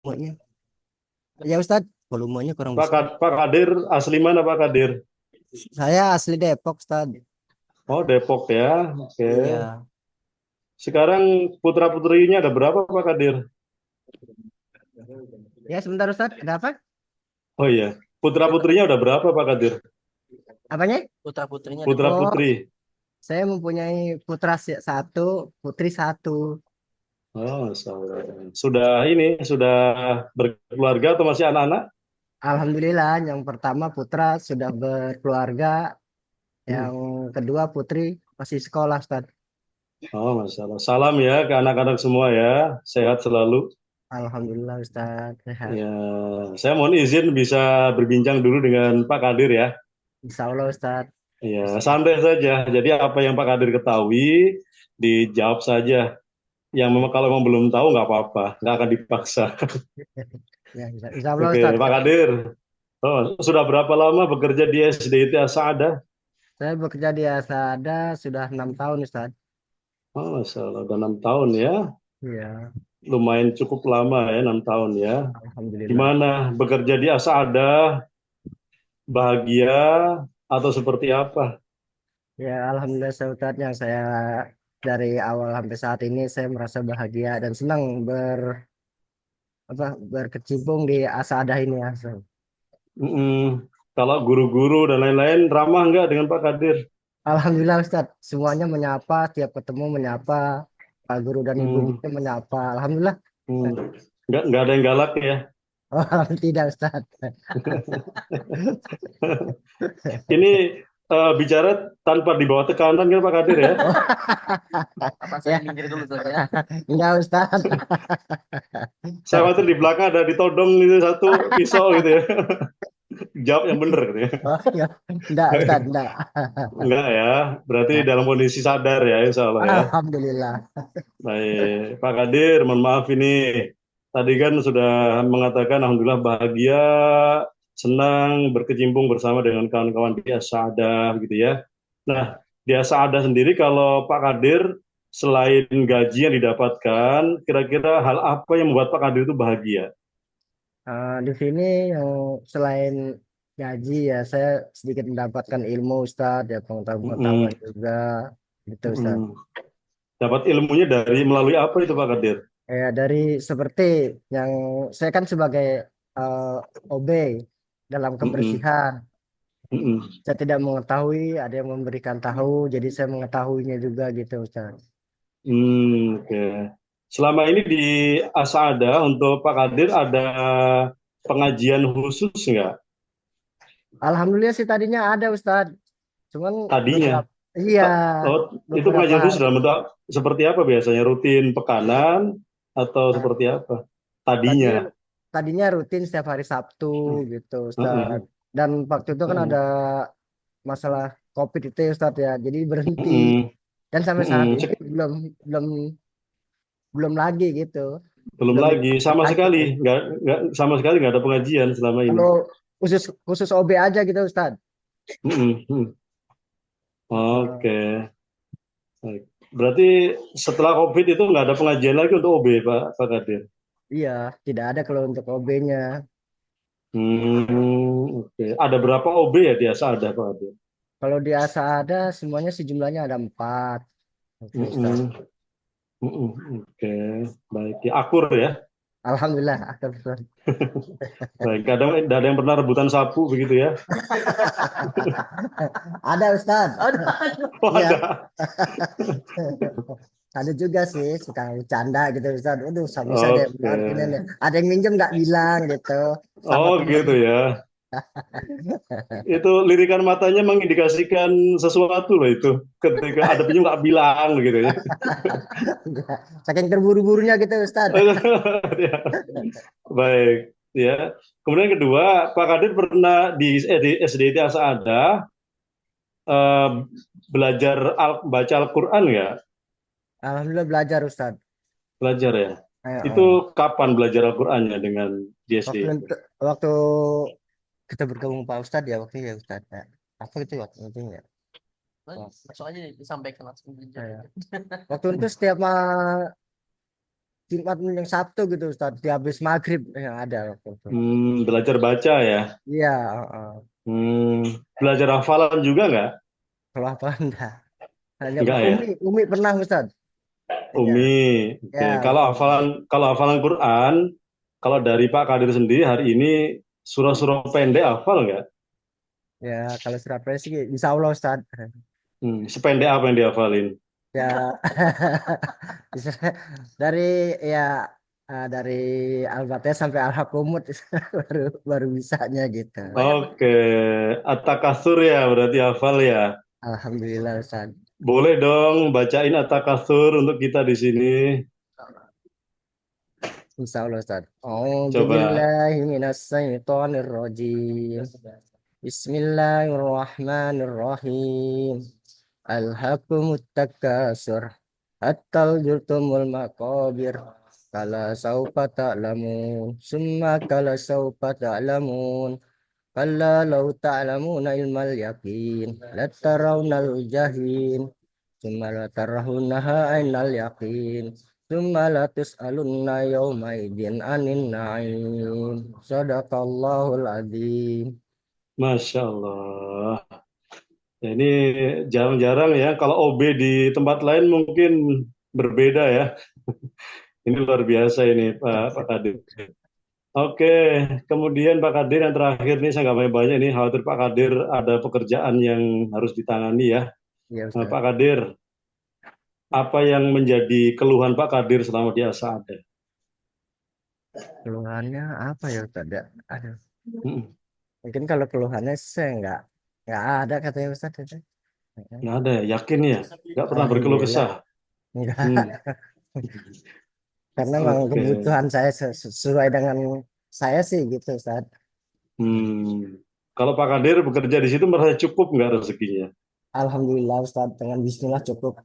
Volumenya. Ya Ustadz, volumenya kurang besar. Pak Kadir asli mana Pak Kadir? Saya asli Depok, Ustadz. Oh, Depok ya. Oke. Iya. Sekarang putra-putrinya ada berapa Pak Kadir? Ya sebentar Ustadz, ada apa? Oh iya. Putra-putrinya udah berapa Pak Kadir? Apanya? Putra putrinya ada. Oh, Putra-putri. saya mempunyai putra satu, putri satu. Oh, sudah ini, sudah berkeluarga atau masih anak-anak? Alhamdulillah, yang pertama putra sudah berkeluarga, Hmm. yang kedua putri masih sekolah, Ustadz. Oh, masalah. Salam ya ke anak-anak semua ya. Sehat selalu. Alhamdulillah, Ustadz. Sehat. Ya, saya mohon izin bisa berbincang dulu dengan Pak Kadir ya. Insya Allah, Ustadz. Ya, santai saja. Jadi apa yang Pak Kadir ketahui dijawab saja. Yang memang kalau memang belum tahu nggak apa-apa, nggak akan dipaksa. Ya, insya Allah, Oke, Ustadz. Pak Kadir. Oh, sudah berapa lama bekerja di SDIT Asada? Saya bekerja di Asada sudah 6 tahun, Ustadz. Oh, Masya Allah, udah 6 tahun ya. Iya, Lumayan cukup lama ya, 6 tahun ya. Alhamdulillah. Gimana bekerja di Asada? Bahagia atau seperti apa? Ya, Alhamdulillah, Ustadz, yang saya dari awal sampai saat ini saya merasa bahagia dan senang berkecimpung di Asada ini ya. Mm-mm. Kalau guru-guru dan lain-lain ramah nggak dengan Pak Kadir? Alhamdulillah Ustadz, semuanya menyapa, tiap ketemu menyapa, Pak Guru dan Ibu Hmm, Guru menyapa. Alhamdulillah. hmm. Nggak ada yang galak ya. Oh, tidak Ustadz. Ini bicara tanpa dibawa tekanan kan Pak Kadir ya? Oh, apa saya minggir dulu Ustadz ya? Enggak Ustadz. Saya khawatir di belakang ada ditodong itu satu pisau gitu ya. Jawab yang benar gitu ya. Oh, ya. Enggak Ustadz, enggak. Enggak ya, berarti dalam kondisi sadar ya insya Allah ya. Alhamdulillah. Baik, Pak Kadir, mohon maaf ini. Tadi kan sudah mengatakan Alhamdulillah bahagia, senang berkecimpung bersama dengan kawan-kawan di Asada gitu ya. Nah, di Asada sendiri kalau Pak Kadir, selain gaji yang didapatkan, kira-kira hal apa yang membuat Pak Kadir itu bahagia? Di sini yang selain gaji ya saya sedikit mendapatkan ilmu Ustadz, ya pengetahuan Mm-mm, juga gitu Ustadz. mm-mm. Dapat ilmunya dari melalui apa itu Pak Kadir? Ya, dari seperti yang saya kan sebagai eh, OB dalam Mm-mm, kebersihan. mm-mm. Saya tidak mengetahui, ada yang memberikan tahu, jadi saya mengetahuinya juga gitu, Ustaz. Oke. Selama ini di Asada untuk Pak Kadir ada pengajian khusus nggak? Alhamdulillah sih tadinya ada, Ustaz. Cuman Tadinya. beberapa, iya, Oh, itu beberapa pengajian khusus hari. dalam bentuk seperti apa biasanya? Rutin pekanan atau Nah, seperti apa? tadinya, Tadinya. tadinya rutin setiap hari Sabtu gitu, Ustaz. Heeh, Dan waktu itu kan ada heeh, masalah COVID itu, ya, Ustaz ya. Jadi berhenti. heeh, Dan sampai saat heeh. ini belum belum belum lagi gitu. Belum Belum lagi dilanjut sama lagi. sekali nggak sama sekali nggak ada pengajian selama ini. Kalau khusus khusus OB aja gitu Ustaz. Heeh, heeh. Eh, Oke. Baik. Berarti setelah COVID itu nggak ada pengajian lagi untuk OB, Pak Kadir. iya, tidak ada kalau untuk OB-nya. Oke. Ada berapa OB ya biasa ada Pak Kadir? Kalau di ASA ada semuanya sejumlahnya ada 4. Oke, Ustaz. Mm-mm, mm-mm. Oke, baik. Ya, akur ya. Alhamdulillah. Ustaz. Baik. Kadang ada yang pernah rebutan sapu begitu ya. Ada Ustaz. Oh, Iya, ada. ada juga sih suka bercanda gitu Ustaz. Aduh, bisa deh Oke. banget ini nih. Ada yang minjem nggak bilang gitu sama Oh, temen. gitu ya. Itu lirikan matanya mengindikasikan sesuatu loh itu. Ketika ada pinjam nggak bilang gitu ya. Saking terburu-burunya gitu Ustaz. Ya. Baik, ya. Kemudian kedua, Pak Kadir pernah di SDIT ada eh, belajar baca Al-Quran nggak? Alhamdulillah belajar Ustaz. Belajar ya. Itu Eh, kapan belajar Al-Qurannya dengan di Waktu SDIT? waktu kita bergabung Pak Ustadz ya waktu itu ya Ustadz ya. Apa gitu waktu itu ya. Langsung aja disampaikan langsung aja. Waktu itu setiap Jumat yang Sabtu gitu Ustaz, di habis maghrib yang ada waktu itu. Belajar baca ya. Iya, heeh. Belajar hafalan juga nggak? Kalau apa enggak? Hanya Nggak ya. Umi pernah Ustaz. Iya, Umi. ya Oke. Kalau Umi. hafalan Quran, kalau dari Pak Kadir sendiri hari ini surah-surah pendek hafal nggak? Ya kalau Surabaya sih Insya Allah Ustaz. Sependek apa yang dihafalin? Ya bisa- dari ya dari Al-Fatihah sampai Al-Hakumut baru baru bisanya gitu. Oke, At-Takatsur ya berarti hafal ya. Alhamdulillah Ustaz. Boleh dong bacain At-Takatsur untuk kita di sini. Insya Allah Ustaz. A'udzu Coba. billahi minas syaitonir rajim. Bismillahirrahmanirrahim. Alhaakumut takasur hatta zurtumul maqabir. Kala saufa ta'lamun. Summa kala saufa ta'lamun. Kalla law ta'lamuna ilmal yaqin. Latarawnal jahim. Summa latarahunaha ainal yaqin. Summa latus'alunna yawma idin anin na'im. Sadaqallahul adzim. Masya Allah. Ya, ini jarang-jarang ya. Kalau OB di tempat lain mungkin berbeda ya. Ini luar biasa ini Pak Kadir. Oke, kemudian Pak Kadir yang terakhir nih saya nggak banyak-banyak nih. Khawatir Pak Kadir ada pekerjaan yang harus ditangani ya. Ya Ustaz. Pak Kadir, apa yang menjadi keluhan Pak Kadir selama di Asada? Keluhannya apa ya Ustaz? Ya, aduh. Hmm, Mungkin kalau keluhannya saya nggak ada katanya Ustaz itu. nggak ada ya, yakin ya? Nggak pernah berkeluh Alhamdulillah kesah? enggak. Hmm, Karena memang oke. kebutuhan saya sesuai dengan saya sih gitu Ustaz. Hmm. Kalau Pak Kadir bekerja di situ merasa cukup nggak rezekinya? Alhamdulillah Ustaz dengan bismillah cukup.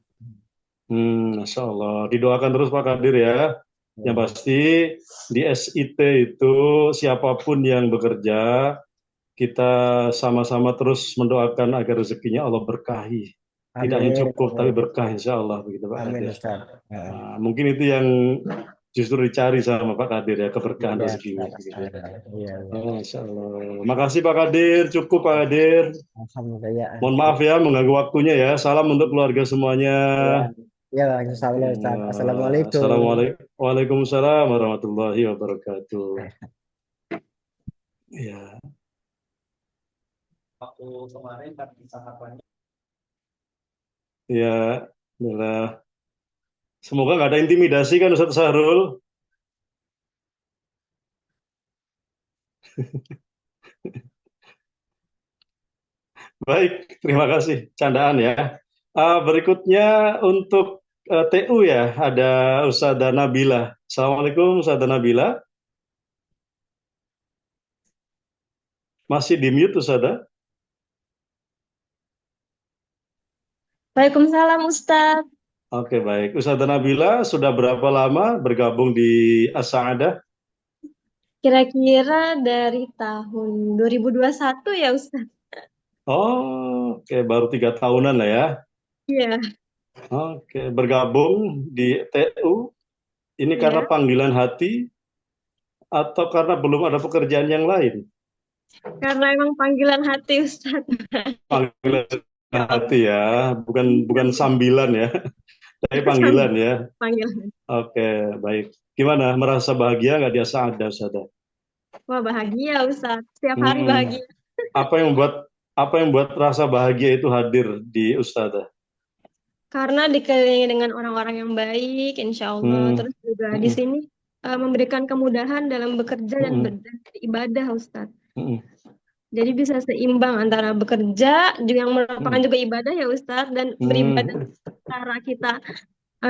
Masya Allah. Didoakan terus Pak Kadir ya. Yang Ya. pasti di SIT itu siapapun yang bekerja, kita sama-sama terus mendoakan agar rezekinya Allah berkahi. Tidak hanya Amin, cukup, tapi amin. berkah insya Allah begitu Pak Amin Kadir. Ustaz. Ya. Nah, mungkin itu yang justru dicari sama Pak Kadir ya, keberkahan Iya rezekinya. Ustaz. Begitu. Iya, iya. Oh, Masya Allah. Makasih Pak Kadir, cukup Pak Kadir. Alhamdulillah. Mohon maaf ya mengganggu waktunya ya. Salam untuk keluarga semuanya. Ya, ya, insya Allah Ustaz. Assalamualaikum. Assalamualaikum. Waalaikumsalam warahmatullahi wabarakatuh. Ya, ya, adalah. Semoga nggak ada intimidasi kan Ustaz Sahrul. Baik, terima kasih. Candaan ya. Berikutnya untuk TU ya, ada Ustazah Nabila. Assalamualaikum Ustazah Nabila. Masih di mute Ustazah? Waalaikumsalam Ustadz. Oke, baik. Ustazah Nabila sudah berapa lama bergabung di As-Sa'adah? Kira-kira dari tahun 2021 ya Ustadz? Oh, oke, baru 3 tahunan lah ya. Iya, Oke, bergabung di TU ini karena iya. panggilan hati atau karena belum ada pekerjaan yang lain? Karena emang panggilan hati Ustadz. Panggilan hati ya, bukan bukan sambilan ya, tapi panggilan Sambil ya. panggilan. Oke, baik. Gimana? Merasa bahagia nggak dia Saada, Saada? Wah bahagia Ustadz. Setiap hari Hmm, bahagia. apa yang membuat rasa bahagia itu hadir di Ustazah? Karena dikelilingi dengan orang-orang yang baik, insya Allah. Hmm, Terus juga di hmm, sini memberikan kemudahan dalam bekerja dan hmm, beribadah Ustadz. hmm, Jadi bisa seimbang antara bekerja juga yang merupakan hmm, juga ibadah ya Ustadz dan beribadah hmm, secara kita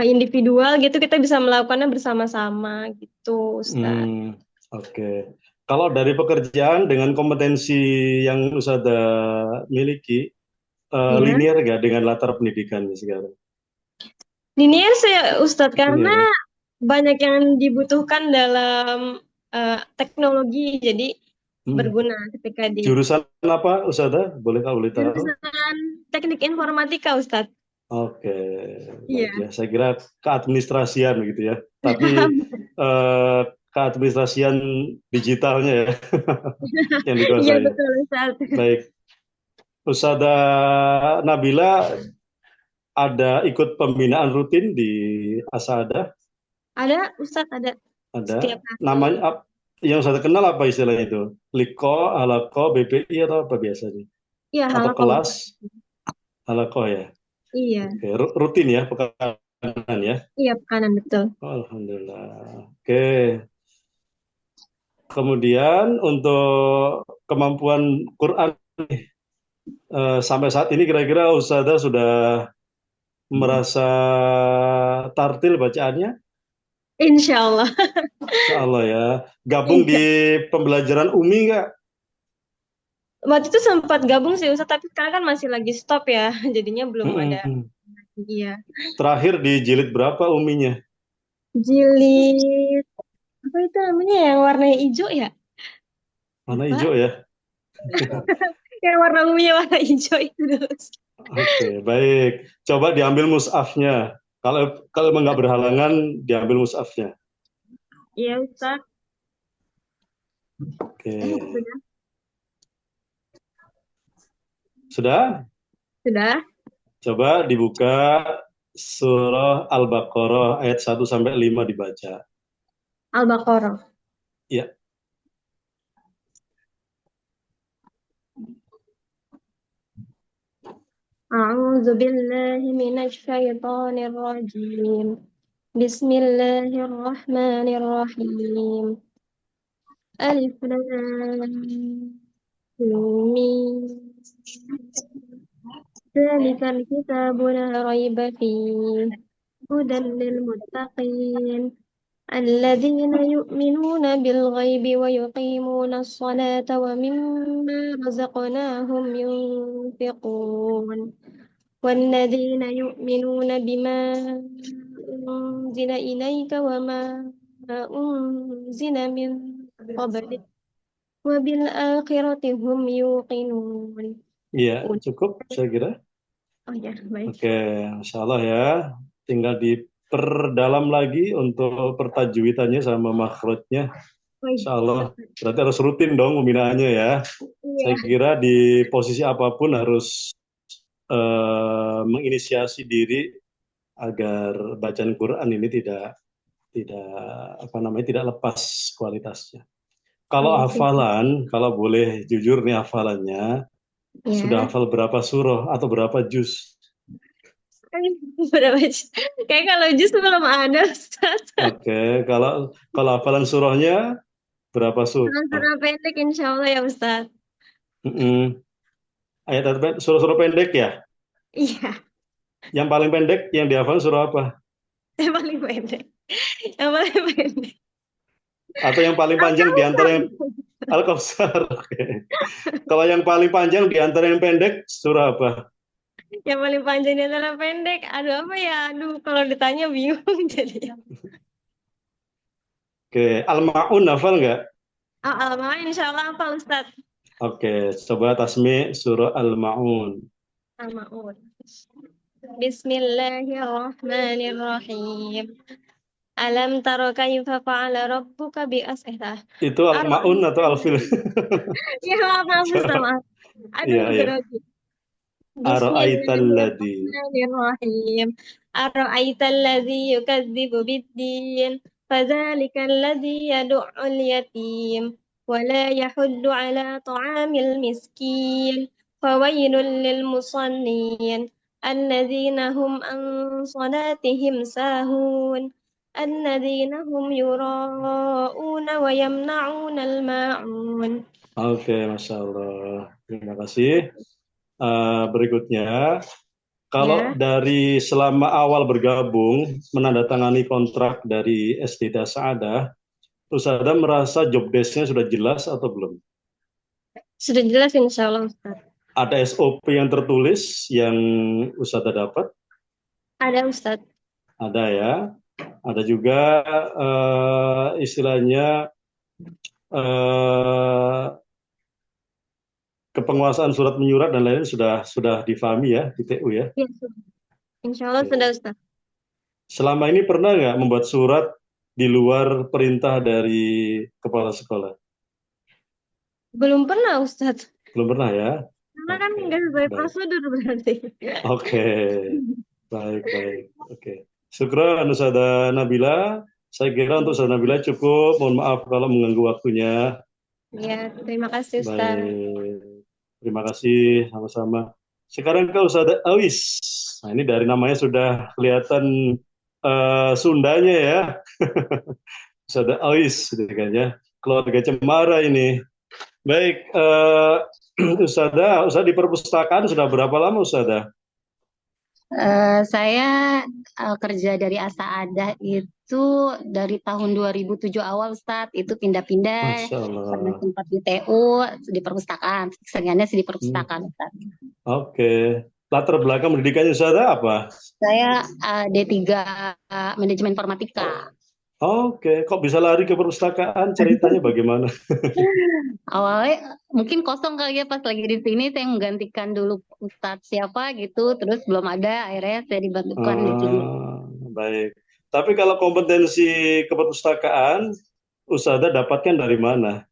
individual gitu kita bisa melakukannya bersama-sama gitu Ustaz. hmm. Oke. Kalau dari pekerjaan dengan kompetensi yang Ustazah miliki, Iya. linear nggak dengan latar pendidikan sekarang? Linear sih ya Ustadz Linear karena ya? banyak yang dibutuhkan dalam teknologi jadi Hmm. berguna ketika di Jurusan apa, Ustazah? Boleh tahu? jurusan teknik informatika Ustadz. Oke, Iya. baik ya. Saya kira keadministrasian gitu ya. Tapi eh, keadministrasian digitalnya ya yang Iya dikuasai. betul Ustaz. Baik, Usada Nabila ada ikut pembinaan rutin di Asada? Ada Ustaz ada Ada. setiap hari. Namanya yang saya kenal apa istilah itu? Liko, Alako, BPI atau apa biasanya? Iya Atau halakoh kelas Ustaz. Alako ya? Iya. Oke, rutin ya pekanan ya. Iya kanan betul. Alhamdulillah. Oke. Kemudian untuk kemampuan Quran sampai saat ini kira-kira Ustazah sudah merasa tartil bacaannya? Insya Allah. Insya Allah ya. Gabung di Insya. pembelajaran Umi nggak? Waktu itu sempat gabung sih Ustaz, tapi sekarang kan masih lagi stop ya. Jadinya belum ada. Mm-mm. Iya. Terakhir di jilid berapa Uminya? Jilid apa itu namanya yang warnanya hijau ya? Warna Lupa. hijau ya. Yang warna ungunya warna hijau itu dulu. Oke, baik. Coba diambil mushafnya. Kalau emang nggak berhalangan, diambil mushafnya. Iya Ustaz. Oke. Sudah. Sudah? Sudah. Coba dibuka surah Al-Baqarah ayat 1 sampai 5 dibaca. Al-Baqarah. Ya. أعوذ بالله من الشيطان الرجيم بسم الله الرحمن الرحيم ألف لام ميم ذلك الكتاب لا ريب فيه هدى للمتقين الذين يؤمنون بالغيب ويقيمون الصلاة ومما رزقناهم ينفقون والذين يؤمنون بما أنزل إليك وما أنزل من قبلك وبالآخرة هم يوقنون. Iya, cukup saya kira. Oh ya, baik. Oke, Masya Allah ya. Tinggal diperdalam lagi untuk pertajwidannya sama makhrajnya. Baik. Insya Allah. Berarti harus rutin dong pembinaannya ya. Iya, Saya kira di posisi apapun harus menginisiasi diri agar bacaan Quran ini tidak tidak lepas kualitasnya. Kalau baik. hafalan, kalau boleh jujur nih hafalannya, sudah Ya. hafal berapa surah atau berapa juz? Berapa juz? Kayak kalau jus belum ada, Ustaz. Oke, kalau hafalan surahnya berapa surah? Surah pendek insya Allah ya Ustaz. Mm-mm. Ayat surah-surah pendek ya. Iya, Yang paling pendek yang dihafal surah apa? yang paling pendek. Yang paling pendek. Atau yang paling panjang di antara yang Al-Kautsar. Oke. Kalau yang paling panjang di antara yang pendek surah apa? Yang paling panjang di antara pendek. Aduh apa ya? Aduh kalau ditanya bingung jadi. Oke, Al-Ma'un hafal nggak? Al-Ma'un insya Allah apa Ustaz? Oke, coba tasmi surah Al-Ma'un. Al-Ma'un. Bismillahirrahmanirrahim. Alam taro kaifa fa'ala rabbuka bi as'ihah. Itu Al-Ma'un atau Al-Fil? Ya maaf Ustaz maaf. Iya, Aduh iya. grogi. Ara'aitalladzi. Bismillahirrahmanirrahim. Ara'aital ladzi yukadzibu biddin. فذلك الذي يدع اليتيم ولا يحض على طعام المسكين فويل للمصلين الذين هم عن صلاتهم ساهون الذين هم يراءون ويمنعون الماعون. Oke, Masya Allah. Terima kasih. Berikutnya, kalau Ya. dari selama awal bergabung, menandatangani kontrak dari SD Sa'adah, Ustazah merasa job desk-nya sudah jelas atau belum? Sudah jelas insya Allah Ustaz. Ada SOP yang tertulis yang Ustazah dapat? Ada Ustaz. Ada ya. Ada juga istilahnya kepenguasaan surat menyurat dan lain-lain sudah difahami ya di TU ya. Ya, sudah. Insya Allah Oke. sudah Ustaz. Selama ini pernah nggak membuat surat di luar perintah dari kepala sekolah? Belum pernah Ustaz. Belum pernah ya? Karena kan Oke, nggak sesuai baik. prosedur berarti. Oke, baik, baik. Oke. Syukran Ustazah Nabila. Saya kira untuk Ustazah Nabila cukup. Mohon maaf kalau mengganggu waktunya. Ya, terima kasih Ustaz. Baik. Terima kasih sama-sama. Sekarang ke Ustazah Awis. Nah, ini dari namanya sudah kelihatan Sundanya ya. Ustazah Awis, gitu kan ya. Keluarga Cemara ini. Baik, Ustazah di perpustakaan sudah berapa lama Ustazah? Saya kerja dari Asa'adah itu dari tahun 2007 awal, Ustadz. Itu pindah-pindah, Masya pernah Allah. sempat di TU, di perpustakaan. Seringannya sih di Hmm, perpustakaan, Ustadz. Oke. Latar belakang pendidikannya Ustazah apa? Saya D3 Manajemen Informatika. Oke, kok bisa lari ke perpustakaan? Ceritanya bagaimana? Awalnya mungkin kosong kali ya pas lagi di sini, saya menggantikan dulu Ustadz siapa gitu, terus belum ada, akhirnya saya dibantukan di sini. Baik. Tapi kalau kompetensi keperpustakaan, Ustazah dapatkan dari mana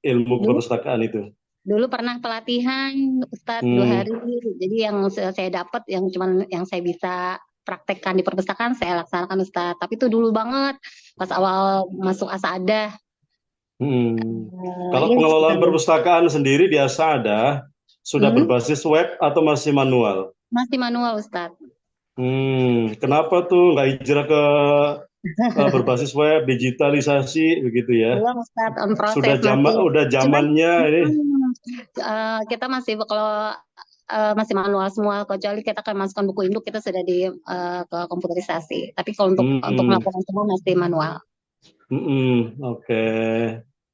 ilmu Dulu keperpustakaan itu? Dulu pernah pelatihan Ustadz 2 hari, Hmm, jadi yang saya dapat yang cuman yang saya bisa praktekkan di perpustakaan saya laksanakan Ustadz. Tapi itu dulu banget pas awal masuk Asada. hmm. Kalau Iya pengelolaan sekitar perpustakaan sendiri di Asada sudah hmm, berbasis web atau masih manual? masih manual Ustadz. Kenapa tuh nggak hijrah ke berbasis web, digitalisasi begitu ya? Belum Ustadz on proses masih. Udah Cuman zamannya ini. kita masih kalau masih manual semua, kecuali kita akan masukkan buku induk kita sudah ke komputerisasi. Tapi kalau untuk Hmm, melakukan semua masih manual. oke.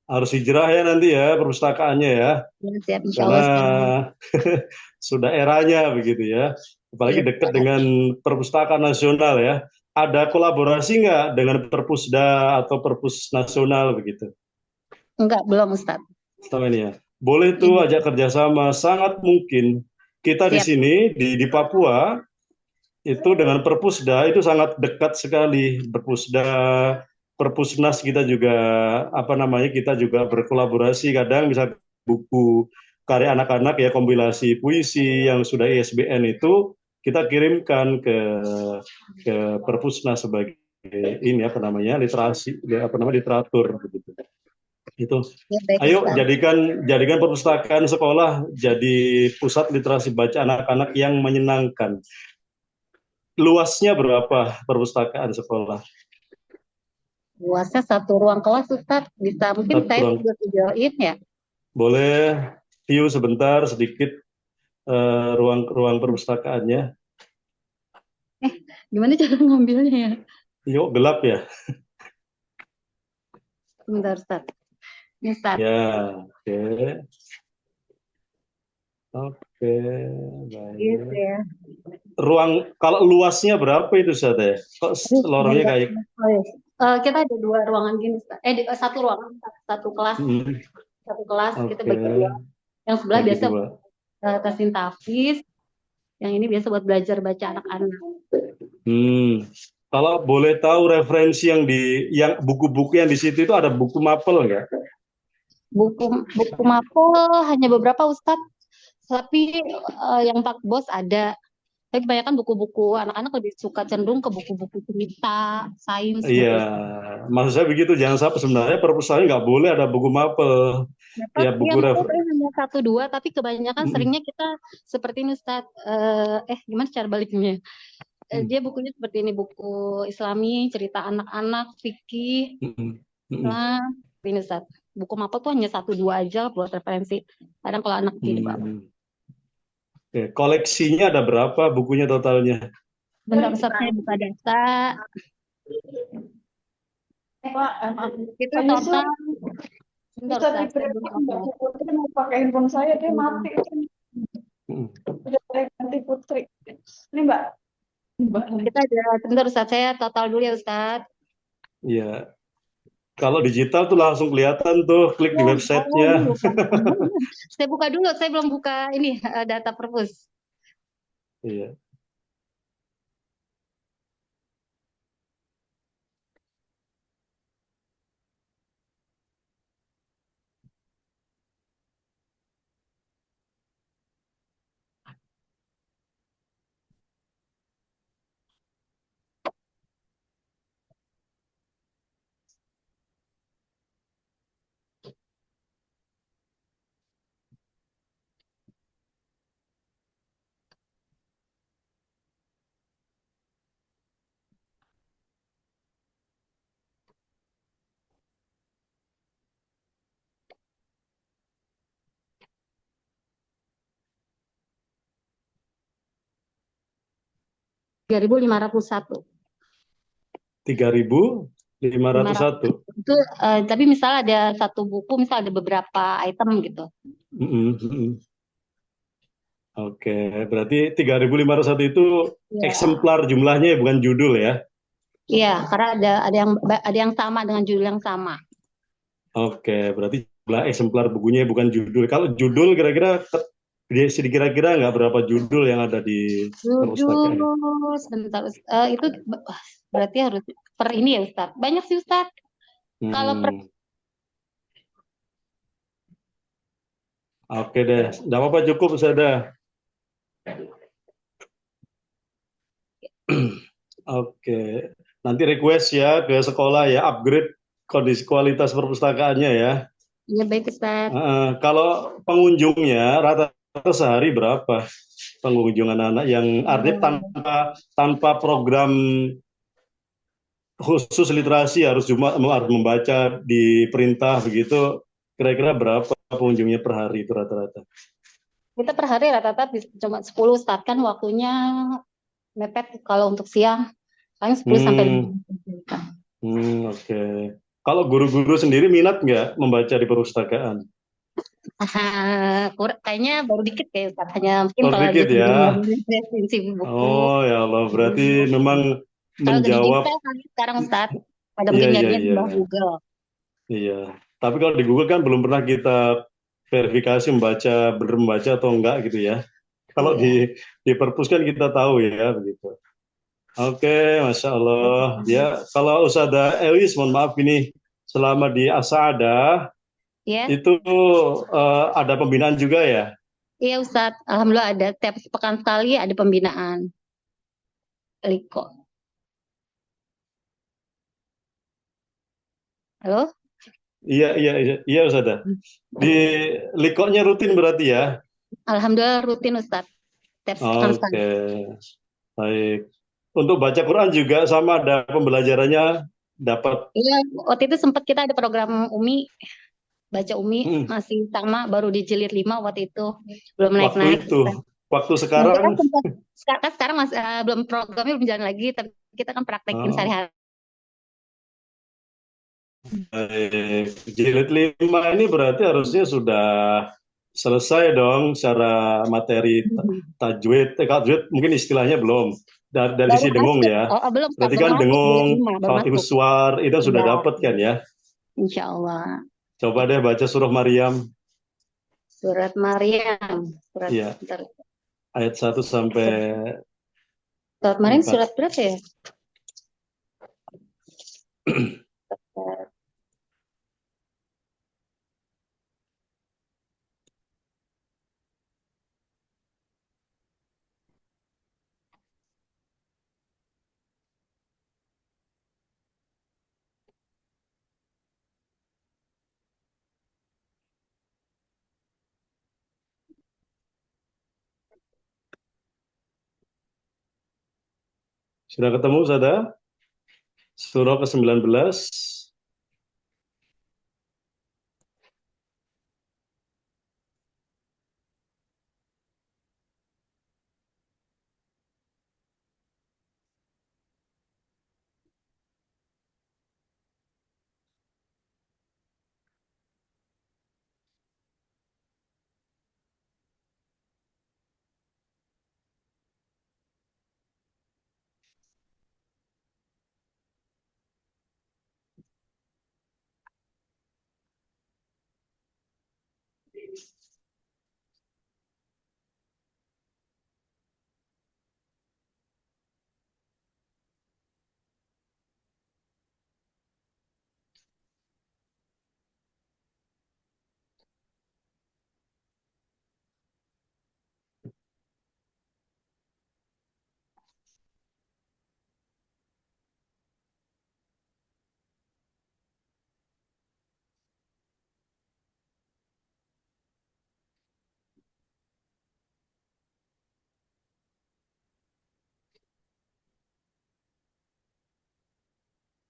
Harus hijrah ya nanti ya perpustakaannya ya, Ya, siap insya karena Allah Ustadz. sudah eranya begitu ya. Apalagi Iya, dekat dengan perpustakaan nasional ya. Ada kolaborasi nggak dengan Perpusda atau Perpus nasional begitu? enggak, belum Ustadz. Selama ini ya. Boleh tuh Iya, ajak kerjasama, sangat mungkin. Kita di siap. sini di Papua itu dengan Perpusda itu sangat dekat sekali. Perpusda, Perpusnas kita juga apa namanya kita juga berkolaborasi kadang bisa buku karya anak-anak ya kompilasi puisi yang sudah ISBN itu kita kirimkan ke Perpusnas sebagai ini apa namanya literasi apa namanya literatur begitu. Itu. Ya, baik Ayo Ustadz. jadikan perpustakaan sekolah jadi pusat literasi baca anak-anak yang menyenangkan. Luasnya berapa perpustakaan sekolah? Luasnya 1 ruang kelas Ustadz. Bisa mungkin Satu saya ruang. juga videoin ya. Boleh view sebentar sedikit ruang perpustakaannya. Gimana cara ngambilnya ya? Yuk gelap ya. Sebentar Ustadz. Ini Ustadz. Ya, oke. Oke, Gitu baik. ya. Ruang kalau luasnya berapa itu Sate? Kok Aduh, lorongnya sebentar. kayak Oh, ya. Kita ada 2 ruangan gini Ustadz. Satu ruangan, satu kelas. hmm, Satu kelas kita oke, bagi 2. Yang sebelah bagi biasa dua. tasin tafis. Yang ini biasa buat belajar baca anak-anak. Hmm. Kalau boleh tahu referensi yang buku-buku yang di situ itu ada buku mapel nggak? Buku mapel hanya beberapa Ustadz. Tapi yang Pak Bos ada. Tapi kebanyakan buku-buku anak-anak lebih suka cenderung ke buku-buku cerita, sains, Iya, buku. maksud saya begitu. Jangan sampai sebenarnya perpustakaan nggak boleh ada buku mapel. Dapat Ya ya buku mungkin refer. hanya 1 2, tapi kebanyakan Mm, seringnya kita seperti ini Ustaz. Gimana cara baliknya? mm, Dia bukunya seperti ini, buku Islami, cerita anak-anak, fikih, mm, mm, Islam, ini Ustaz. Buku mapel tuh hanya 1 2 aja buat referensi. Kadang kalau anak di bawah. mm. Oke, koleksinya ada berapa bukunya totalnya? Bentar Ustaz, saya buka data. Pak, Itu Pak Yusuf total. Bentar bisa Ustaz, saya diberitahu buka. Mbak Putri mau pakai handphone saya, dia mati. Mm, Udah saya ganti Putri. Ini Mbak. Mbak. Kita ada, bentar Ustaz, saya total dulu ya Ustaz. Iya. Kalau digital tuh langsung kelihatan tuh, klik di Oh, websitenya. ini lupa. Saya buka dulu, saya belum buka ini data perpus. Iya. 3.501. 3.501. Itu tapi misal ada satu buku, misal ada beberapa item gitu. Oke, berarti 3.501 itu Iya. eksemplar jumlahnya ya, bukan judul ya? Iya, karena ada yang sama dengan judul yang sama. Oke, berarti jumlah eksemplar bukunya bukan judul. Kalau judul kira-kira kira-kira nggak berapa judul yang ada di perpustakaan? Judul sebentar, itu berarti harus per ini ya Ustadz. Banyak sih Ustadz. Kalau per Oke deh, nggak apa-apa, cukup sudah. Oke, nanti request ya ke sekolah ya, upgrade kondisi kualitas perpustakaannya ya. Iya baik Ustadz. Kalau pengunjungnya rata-rata sehari berapa pengunjung anak-anak yang artinya tanpa program khusus literasi harus membaca di perintah begitu, kira-kira berapa pengunjungnya per hari itu rata-rata? Kita per hari rata-rata cuma 10 Ustadz, kan waktunya mepet kalau untuk siang. Paling 10 sampai 15. Oke. Kalau guru-guru sendiri minat nggak membaca di perpustakaan? Kayaknya baru dikit kayak Ustadz. Hanya mungkin Baru kalau dikit lagi ya. resensi buku. Oh ya Allah, berarti memang Kalau di menjawab. digital sekarang Ustadz, pada Iya, mungkin iya, nyarinya di iya. bawah Google. Iya. Tapi kalau di Google kan belum pernah kita verifikasi benar membaca atau enggak gitu ya. Kalau di perpus kan kita tahu ya begitu. Oke, Masya Allah. Ya, kalau Ustazah Elis, mohon maaf ini selama di Asada Ya, itu ada pembinaan juga ya? iya Ustadz. Alhamdulillah ada tiap pekan sekali ada pembinaan. Liko. Halo? Iya, iya, iya, iya Ustazah. Di Likonya rutin berarti ya? Alhamdulillah rutin Ustadz. Tiap pekan sekali. Oke, baik. Untuk baca Quran juga sama ada pembelajarannya dapat. Iya, waktu itu sempat kita ada program Umi, baca Umi masih sama, baru di jilid 5 waktu itu. Belum naik-naik. Waktu Nah, sekarang? Sekarang masih belum, programnya belum jalan lagi, tapi kita kan praktekin sehari-hari. Jilid 5 ini berarti harusnya sudah selesai dong secara materi tajwid. Tajwid mungkin istilahnya belum. Dari si dengung ya. Belum, berarti kan dengung, Fatihus masuk. Suar, itu sudah Ya. dapat kan ya? Insya Allah. Coba deh baca surah Maryam. Surat Maryam. Iya. Ayat 1 sampai Surat Maryam surat berapa ya? Sudah ketemu, Sada? Surah ke-19.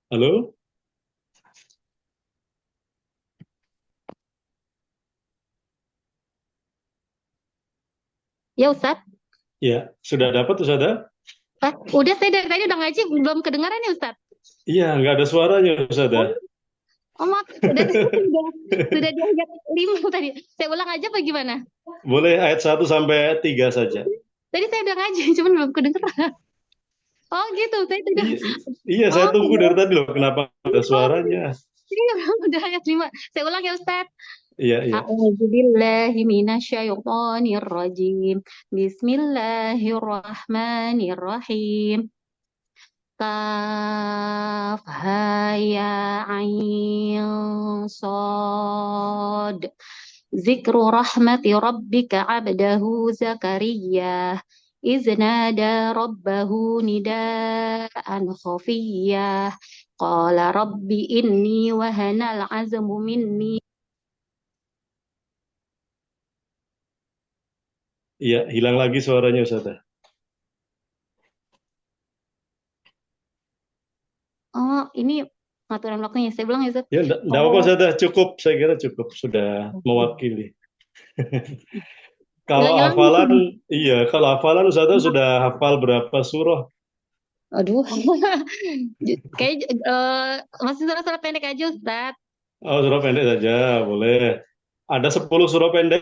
Halo? Ya Ustadz. Ya, sudah dapat Ustazah? Udah saya dari tadi udah ngaji belum kedengaran ya Ustadz? Iya, nggak ada suaranya, Ustazah. Oh maaf, dari sudah di ayat 5 tadi. Saya ulang aja apa gimana? Boleh ayat 1 sampai 3 saja. Tadi saya udah ngaji, cuman belum kedengeran. Oh gitu, saya tidak. Iya, iya, saya Oh tunggu iya, dari tadi loh, kenapa nggak ada suaranya? iya, udah ayat 5. Saya ulang ya Ustadz. Iya, iya. A'udzubillahi minasyaitonirrajim. Bismillahirrahmanirrahim. Kaf ha ya ain sad. Zikru rahmati rabbika abdahu Zakaria إذ نادى ربه نداء خفيا قال رب إني وهن العزم مني. Iya, hilang lagi suaranya, Ustazah. Oh, ini pengaturan waktunya. Saya bilang ya, Ustaz. Ya, enggak apa-apa, Oh, Ustazah. Cukup, saya kira cukup. Sudah mewakili. Kalau ulangi lagi. hafalan, iya, kalau hafalan Ustazah sudah hafal berapa surah? Aduh, kayak masih surat-surat pendek aja, Ustaz. Oh, surah pendek saja, boleh. Ada 10 surah pendek,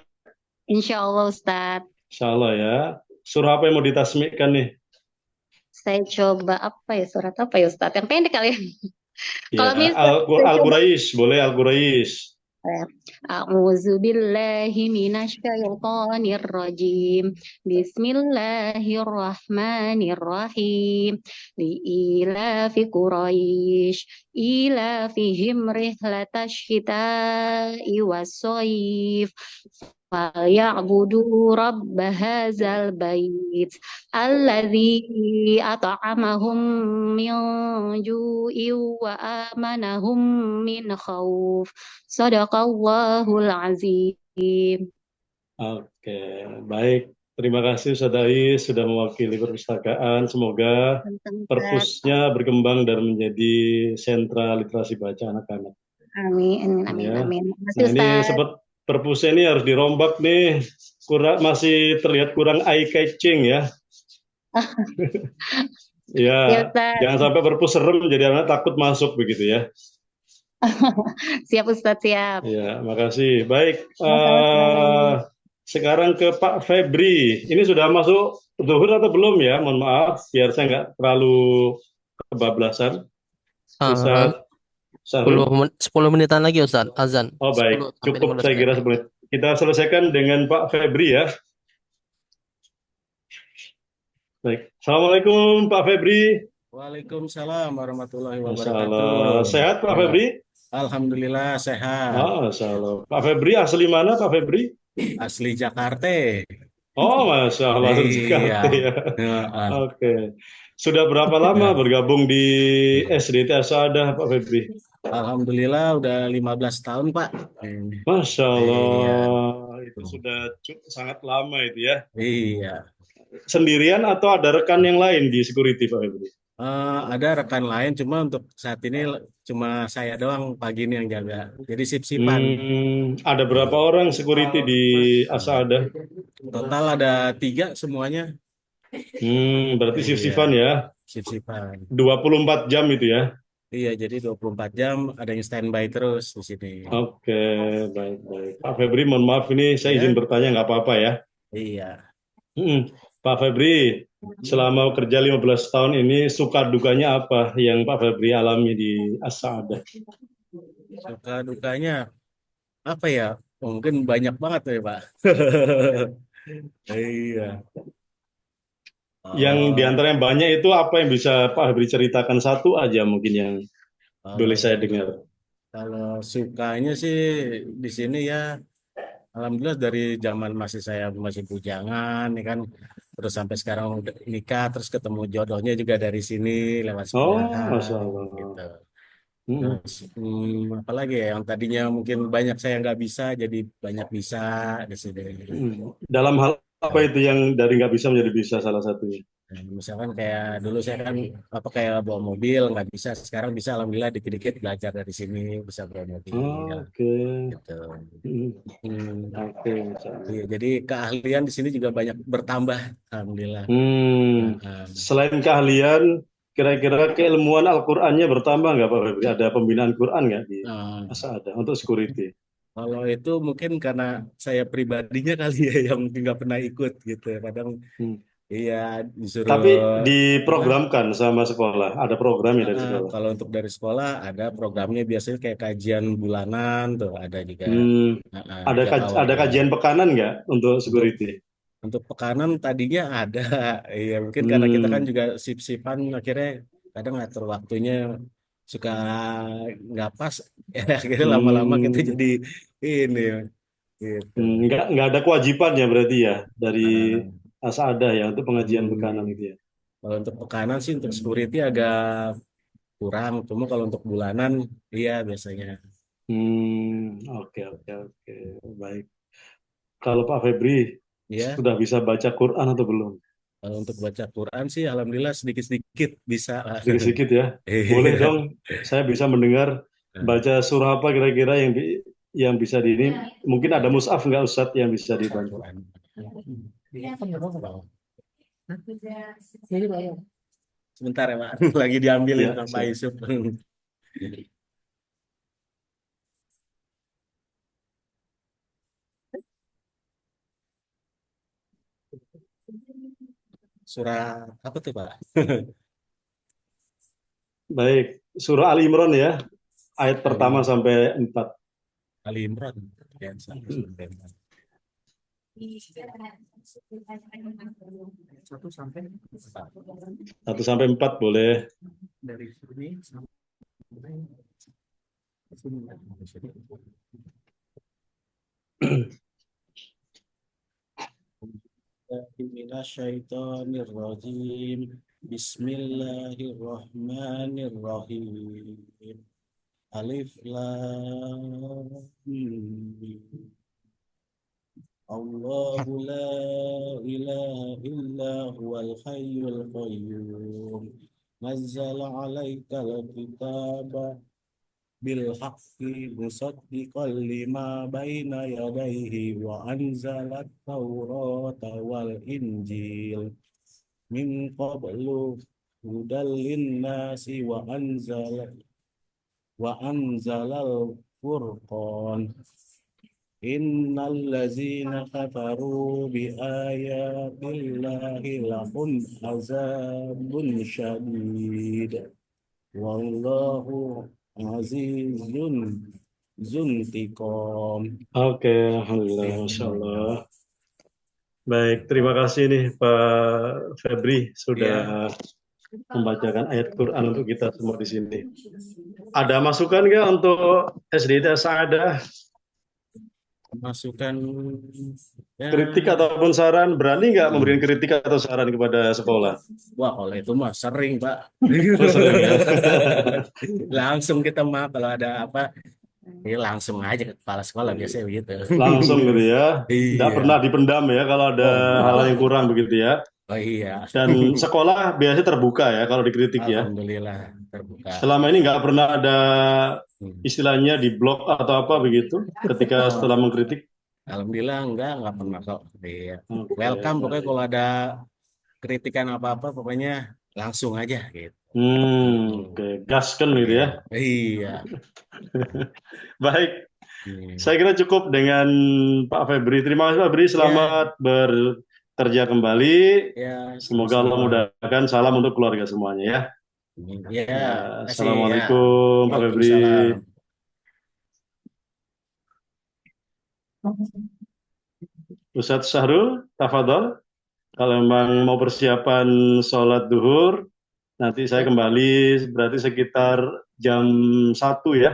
Insya Allah, Ustaz. insya Allah ya. Surah apa yang mau ditasmikkan nih? Saya coba apa ya, surat apa ya, Ustaz? Yang pendek kali ya. Ya, Kalau misal saya coba Al-Quraisy, boleh Al-Quraisy. A'udzu billahi minasyaitonir rajim. Bismillahirrahmanirrahim. Liilafi Quraisy, ilafihim rihlatash syita'i was-shaif. فليعبدوا رب هذا البيت الذي أطعمهم من جوع وآمنهم من خوف. Sadaqallahul azim. Oke, baik. Terima kasih Ustaz Ais sudah mewakili perpustakaan. Semoga perpusnya berkembang dan menjadi sentra literasi baca anak-anak. Amin, amin, Ya. amin. Nah, Makasih ini Ustaz. sempat perpusnya ini harus dirombak nih. Masih terlihat kurang eye catching ya. Ya Ya, Ustaz. jangan sampai perpus serem jadi anak takut masuk begitu ya. Siap Ustaz, siap. Ya, makasih. Baik, Sama-sama. sekarang ke Pak Febri. Ini sudah masuk zuhur atau belum ya? Mohon maaf, biar saya nggak terlalu kebablasan. Ah, Ustaz Syahrul. 10 menitan lagi Ustaz, azan. Oh 10 baik, sampai cukup 15 saya kira menit. 10 menit. Kita selesaikan dengan Pak Febri ya. Baik, Assalamualaikum Pak Febri. Waalaikumsalam warahmatullahi Masya wabarakatuh. Allah. Sehat Pak Ya, Febri? Alhamdulillah sehat. Masya Allah. Pak Febri asli mana Pak Febri? Asli Jakarta. Oh Masya Allah, Iya. Jakarta ya. Heeh. Oke. Sudah berapa lama bergabung di SDT Asadah Pak Febri? Alhamdulillah udah 15 tahun Pak. Masya Allah, Iya. itu sudah sangat lama itu ya. Iya. Sendirian atau ada rekan yang lain di security Pak Febri? Ada rekan lain, cuma untuk saat ini cuma saya doang pagi ini yang jaga. Jadi sip-sipan. Ada berapa orang security di Asadah? Total ada 3 semuanya. Berarti Iya. sip-sipan ya. Sip-sipan. 24 jam itu ya. Iya, jadi 24 jam ada yang standby terus di sini. Oke, baik-baik. Pak Febri, mohon maaf ini saya izin bertanya nggak apa-apa ya. Iya. Pak Febri, selama kerja 15 tahun ini suka dukanya apa yang Pak Febri alami di Asadah? Suka dukanya apa ya? Mungkin banyak banget ya, Pak. Iya. Yang diantara yang banyak itu apa yang bisa Pak Febri ceritakan satu aja mungkin yang boleh saya dengar. Kalau sukanya sih di sini ya, alhamdulillah dari zaman saya masih bujangan, ya kan, terus sampai sekarang udah nikah, terus ketemu jodohnya juga dari sini lewat sekolahan, Masya Allah. gitu. Terus apalagi ya yang tadinya mungkin banyak saya nggak bisa, jadi banyak bisa di sini. Dalam hal apa itu yang dari nggak bisa menjadi bisa salah satunya? Misalkan kayak dulu saya kan kayak bawa mobil nggak bisa, sekarang bisa alhamdulillah dikit-dikit belajar dari sini bisa bawa mobil. Oke. Gitu. Oke, Oke, insyaallah. Iya, jadi keahlian di sini juga banyak bertambah, alhamdulillah. Selain keahlian, kira-kira keilmuan Al-Qur'annya bertambah nggak Pak Febri? Ada pembinaan Quran nggak di Nah, Asada untuk security? kalau itu mungkin karena saya pribadinya kali ya yang mungkin nggak pernah ikut gitu ya. Kadang Hmm. iya disuruh Tapi apa? diprogramkan sama sekolah, ada programnya dari Ah, sekolah. kalau untuk dari sekolah ada programnya biasanya kayak kajian bulanan tuh ada juga. Tiap awal Ada bulan. kajian pekanan nggak untuk Untuk security? untuk pekanan tadinya ada, iya mungkin karena kita kan Hmm. juga sip-sipan akhirnya kadang ngatur waktunya suka nggak pas, ya akhirnya lama-lama kita Hmm. jadi ini gitu. Nggak ada kewajibannya berarti ya dari Ah, Asada ya untuk pengajian bekanan hmm, itu ya. kalau untuk pekanan sih untuk security agak kurang, cuma kalau untuk bulanan iya biasanya. Oke oke oke, baik. Kalau Pak Febri Ya, sudah bisa baca Quran atau belum? kalau untuk baca Quran sih alhamdulillah sedikit-sedikit bisa lah. Sedikit-sedikit ya. Boleh Iya. dong, saya bisa mendengar Nah, baca surah apa kira-kira yang bisa di ini. Mungkin ada mushaf nggak Ustadz yang bisa dibantu? Quran. Sebentar ya Pak, lagi diambilin Ya, sama Pak siap. Yusuf. Surah apa tuh Pak? Baik, surah Ali Imran ya, ayat pertama Ali, sampai 4. Ali Imran. Ya, sampai Hmm. surah Imran. 1 sampai 4. 1 sampai 4 boleh. Dari sini sampai sini. Minasyaitonirrajim. Bismillahirrahmanirrahim. Alif lam mim. Allahu la ilaha illa huwal hayyul qayyum. Nazzala 'alaikal kitaba bil haqqi musaddiqan lima baina yadayhi wa anzalat taurata wal injil min qablu hudal linnasi wa anzalal furqan innal ladzina kafaru bi ayatillahi lahum azabun syadid wallahu azizun zuntiqam. Oke, alhamdulillah, masya Allah. Baik, terima kasih nih Pak Febri Ya, sudah membacakan ayat Quran untuk kita semua di sini. Ada masukan nggak untuk SDT Sa'adah? masukan ya, Kritik ataupun saran, berani nggak memberikan kritik atau saran kepada sekolah? wah kalau itu mah sering Pak. Oh, sering ya. Langsung kita mah kalau ada apa, ya langsung aja ke kepala sekolah biasanya begitu. Langsung gitu ya. Nggak Iya. pernah dipendam ya kalau ada Oh, hal yang kurang begitu ya. oh iya. Dan sekolah biasanya terbuka ya kalau dikritik ya. Alhamdulillah terbuka. Selama ini nggak pernah ada Hmm. istilahnya di blok atau apa begitu ketika setelah mengkritik. Alhamdulillah enggak pernah kok. Iya. Oke, Welcome pokoknya baik. kalau ada kritikan apa-apa pokoknya langsung aja gitu. Oke, gaskan gitu ya. Iya. Baik, Hmm. saya kira cukup dengan Pak Febri. Terima kasih Pak Febri, selamat bekerja kembali. Ya, Semoga Allah sama-sama. mudahkan. Salam untuk keluarga semuanya ya. Ya, kasih ya. Assalamualaikum Pak Febri. Waalaikumsalam. Ustadz Syahrul, tafadhol. Kalau memang mau persiapan sholat duhur, nanti saya kembali berarti sekitar jam 1 ya,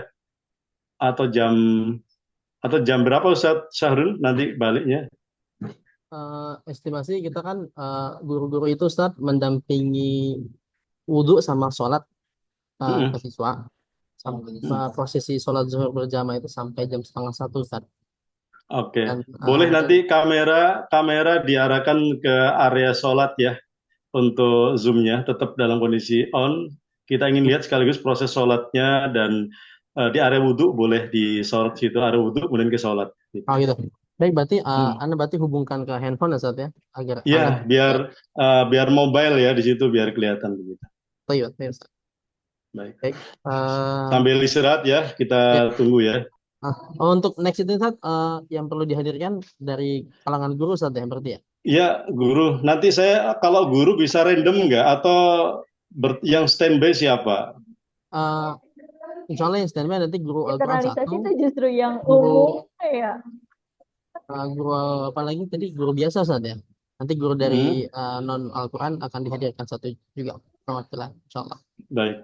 atau jam berapa Ustadz Syahrul nanti baliknya? Estimasi kita kan guru-guru itu Ustadz mendampingi wudhu sama sholat ke siswa. Prosesi sholat zuhur berjamaah itu sampai jam 12:30 Ustadz. Oke, Dan, boleh nanti kamera diarahkan ke area sholat ya untuk zoom-nya tetap dalam kondisi on. Kita ingin lihat sekaligus proses sholatnya dan di area wudhu boleh disorot situ area wudhu kemudian ke sholat. Oh gitu. Baik, berarti Anda berarti hubungkan ke handphone ya Ustaz ya, agar Iya, Anda biar mobile ya di situ biar kelihatan begitu. tahu ya, Ustaz. Baik. Baik. Sambil istirahat ya, kita tunggu ya. Untuk next itu Ustaz, yang perlu dihadirkan dari kalangan guru Ustaz ya, berarti ya. Iya, guru. Nanti saya kalau guru bisa random nggak atau yang standby siapa? Insya Allah yang standby nanti guru Al-Quran Internalisasi satu, itu justru yang guru umum ya. guru apa lagi tadi guru biasa Ustaz ya. Nanti guru dari non Al-Quran akan dihadirkan satu juga perwakilan, insya Allah. Baik,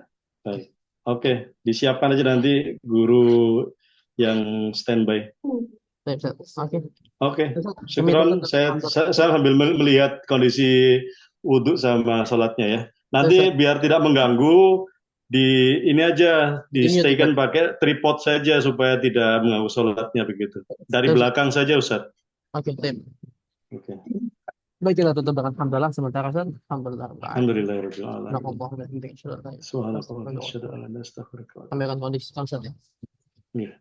baik. Oke, disiapkan aja nanti guru yang standby. Baik, Ustaz. Oke. Oke, syukron. Saya sambil melihat kondisi wudhu sama sholatnya ya. Nanti biar tidak mengganggu, ini aja di stay-kan pakai tripod saja supaya tidak mengganggu sholatnya begitu. Dari belakang saja Ustaz. Oke, Oke. Baik, kita tutup dengan hamdalah sementara Ustaz. Alhamdulillah. Alhamdulillahirabbil alamin. Subhanallah. Subhanallah. Kami akan kondisikan Ustaz ya. Iya.